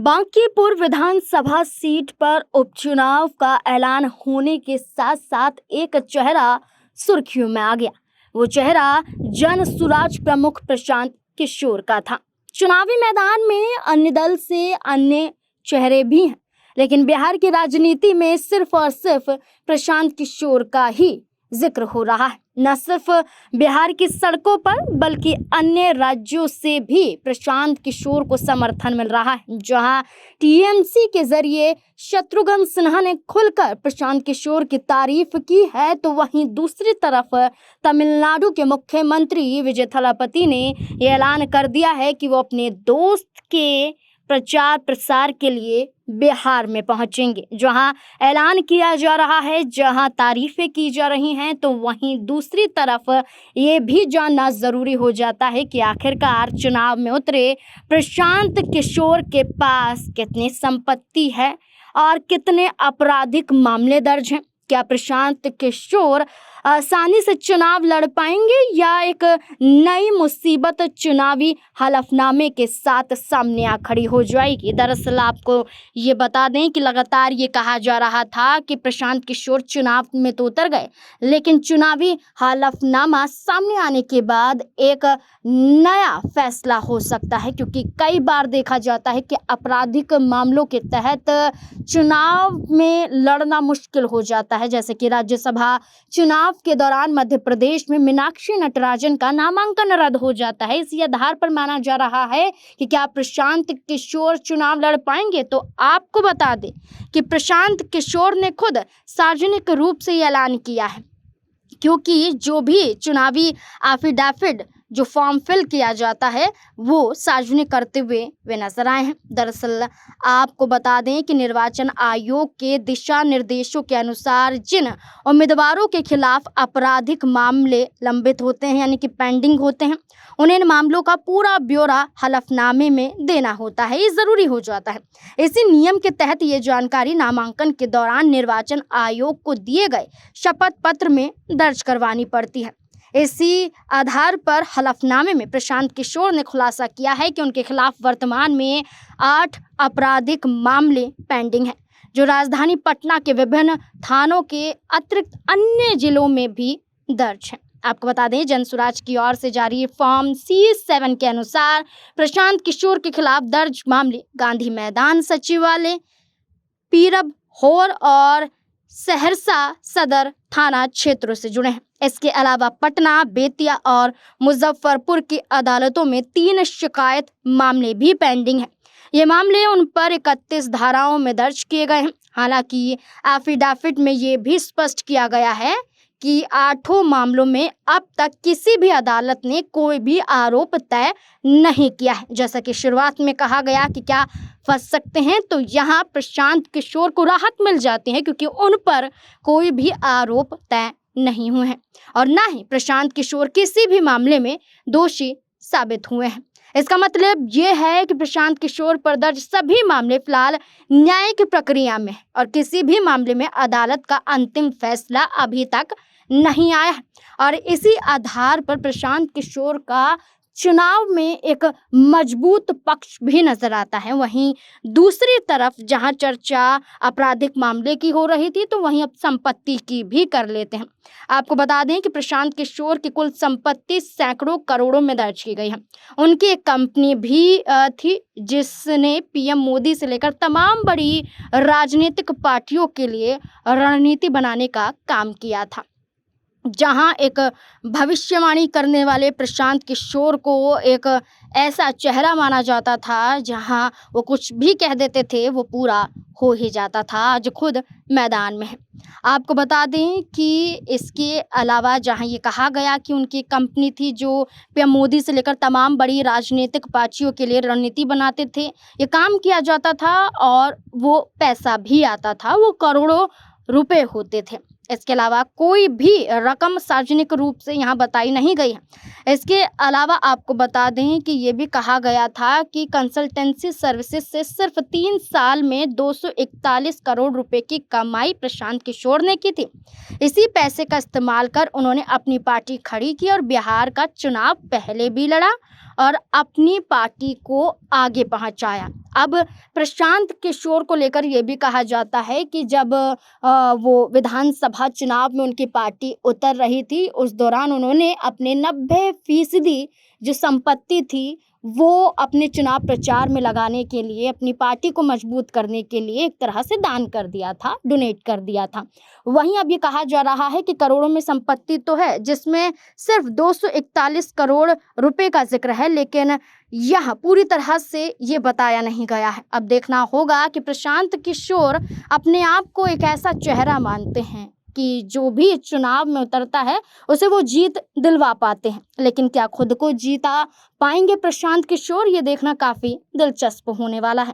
बांकीपुर विधानसभा seat पर उपचुनाव का ऐलान होने के साथ साथ एक चेहरा सुर्खियों में आ गया। वो चेहरा जन सुराज प्रमुख प्रशांत किशोर का था। चुनावी मैदान में अन्य दल से अन्य चेहरे भी हैं, लेकिन बिहार की राजनीति में सिर्फ और सिर्फ प्रशांत किशोर का ही जिक्र हो रहा है। न सिर्फ बिहार की सड़कों पर बल्कि अन्य राज्यों से भी प्रशांत किशोर को समर्थन मिल रहा है। जहां टीएमसी के जरिए शत्रुघ्न सिन्हा ने खुलकर प्रशांत किशोर की तारीफ की है, तो वहीं दूसरी तरफ तमिलनाडु के मुख्यमंत्री विजय थालापति ने यह ऐलान कर दिया है कि वो अपने दोस्त के प्रचार प्रसार के लिए बिहार में पहुंचेंगे। जहां ऐलान किया जा रहा है, जहां तारीफें की जा रही हैं, तो वहीं दूसरी तरफ ये भी जानना जरूरी हो जाता है कि आखिरकार चुनाव में उतरे प्रशांत किशोर के पास कितनी संपत्ति है और कितने आपराधिक मामले दर्ज हैं। क्या प्रशांत किशोर आसानी से चुनाव लड़ पाएंगे या एक नई मुसीबत चुनावी हलफनामे के साथ सामने आ खड़ी हो जाएगी? दरअसल आपको ये बता दें कि लगातार ये कहा जा रहा था कि प्रशांत किशोर चुनाव में तो उतर गए, लेकिन चुनावी हलफनामा सामने आने के बाद एक नया फैसला हो सकता है, क्योंकि कई बार देखा जाता है कि आपराधिक मामलों के तहत चुनाव में लड़ना मुश्किल हो जाता है। जैसे कि राज्यसभा चुनाव के दौरान मध्य प्रदेश में मीनाक्षी नटराजन का नामांकन रद्द हो जाता है। इसी आधार पर माना जा रहा है कि क्या प्रशांत किशोर चुनाव लड़ पाएंगे। तो आपको बता दें कि प्रशांत किशोर ने खुद सार्वजनिक रूप से ऐलान किया है, क्योंकि जो भी चुनावी एफिडेविट जो फॉर्म फिल किया जाता है वो सार्वजनिक करते हुए वे नजर आए हैं। दरअसल आपको बता दें कि निर्वाचन आयोग के दिशा निर्देशों के अनुसार जिन उम्मीदवारों के खिलाफ आपराधिक मामले लंबित होते हैं, यानी कि पेंडिंग होते हैं, उन्हें इन मामलों का पूरा ब्यौरा हलफनामे में देना होता है। ये जरूरी हो जाता है। इसी नियम के तहत ये जानकारी नामांकन के दौरान निर्वाचन आयोग को दिए गए शपथ पत्र में दर्ज करवानी पड़ती है। इसी आधार पर हलफनामे में प्रशांत किशोर ने खुलासा किया है कि उनके खिलाफ वर्तमान में 8 आपराधिक मामले पेंडिंग हैं, जो राजधानी पटना के विभिन्न थानों के अतिरिक्त अन्य जिलों में भी दर्ज हैं। आपको बता दें, जनसुराज की ओर से जारी फॉर्म C7 के अनुसार प्रशांत किशोर के खिलाफ दर्ज मामले गांधी मैदान सचिवालय, पीरब होर और सहरसा सदर थाना क्षेत्रों से जुड़े हैं। इसके अलावा पटना, बेतिया और मुजफ्फरपुर की अदालतों में 3 शिकायत मामले भी पेंडिंग हैं। ये मामले उन पर 31 धाराओं में दर्ज किए गए हैं। हालांकि एफिडेविट में ये भी स्पष्ट किया गया है कि 8 मामलों में अब तक किसी भी अदालत ने कोई भी आरोप तय नहीं किया है। जैसा कि शुरुआत में कहा गया कि क्या फंस सकते हैं, तो यहाँ प्रशांत किशोर को राहत मिल जाती है, क्योंकि उन पर कोई भी आरोप तय नहीं हुए हैं और ना ही प्रशांत किशोर किसी भी मामले में दोषी साबित हुए हैं। इसका मतलब ये है कि प्रशांत किशोर पर दर्ज सभी मामले फिलहाल न्यायिक प्रक्रिया में है और किसी भी मामले में अदालत का अंतिम फैसला अभी तक नहीं आया है। और इसी आधार पर प्रशांत किशोर का चुनाव में एक मजबूत पक्ष भी नजर आता है। वहीं दूसरी तरफ जहां चर्चा आपराधिक मामले की हो रही थी, तो वहीं अब संपत्ति की भी कर लेते हैं। आपको बता दें कि प्रशांत किशोर की कुल संपत्ति सैकड़ों करोड़ों में दर्ज की गई है। उनकी एक कंपनी भी थी जिसने पीएम मोदी से लेकर तमाम बड़ी राजनीतिक पार्टियों के लिए रणनीति बनाने का काम किया था। जहां एक भविष्यवाणी करने वाले प्रशांत किशोर को एक ऐसा चेहरा माना जाता था, जहां वो कुछ भी कह देते थे वो पूरा हो ही जाता था। आज खुद मैदान में है। आपको बता दें कि इसके अलावा जहां ये कहा गया कि उनकी कंपनी थी जो पीएम मोदी से लेकर तमाम बड़ी राजनीतिक पार्टियों के लिए रणनीति बनाते थे, ये काम किया जाता था और वो पैसा भी आता था, वो करोड़ों रुपए होते थे। इसके अलावा कोई भी रकम सार्वजनिक रूप से यहाँ बताई नहीं गई है। इसके अलावा आपको बता दें कि ये भी कहा गया था कि कंसल्टेंसी सर्विसेज से सिर्फ 3 साल में 241 करोड़ रुपए की कमाई प्रशांत किशोर ने की थी। इसी पैसे का इस्तेमाल कर उन्होंने अपनी पार्टी खड़ी की और बिहार का चुनाव पहले भी लड़ा और अपनी पार्टी को आगे पहुंचाया। अब प्रशांत किशोर को लेकर ये भी कहा जाता है कि जब वो विधानसभा चुनाव में उनकी पार्टी उतर रही थी, उस दौरान उन्होंने अपने 90% जो संपत्ति थी वो अपने चुनाव प्रचार में लगाने के लिए, अपनी पार्टी को मजबूत करने के लिए एक तरह से दान कर दिया था, डोनेट कर दिया था। वहीं अब ये कहा जा रहा है कि करोड़ों में संपत्ति तो है, जिसमें सिर्फ 241 करोड़ रुपए का जिक्र है, लेकिन यह पूरी तरह से ये बताया नहीं गया है। अब देखना होगा कि प्रशांत किशोर अपने आप को एक ऐसा चेहरा मानते हैं कि जो भी चुनाव में उतरता है उसे वो जीत दिलवा पाते हैं, लेकिन क्या खुद को जीता पाएंगे प्रशांत किशोर, ये देखना काफी दिलचस्प होने वाला है।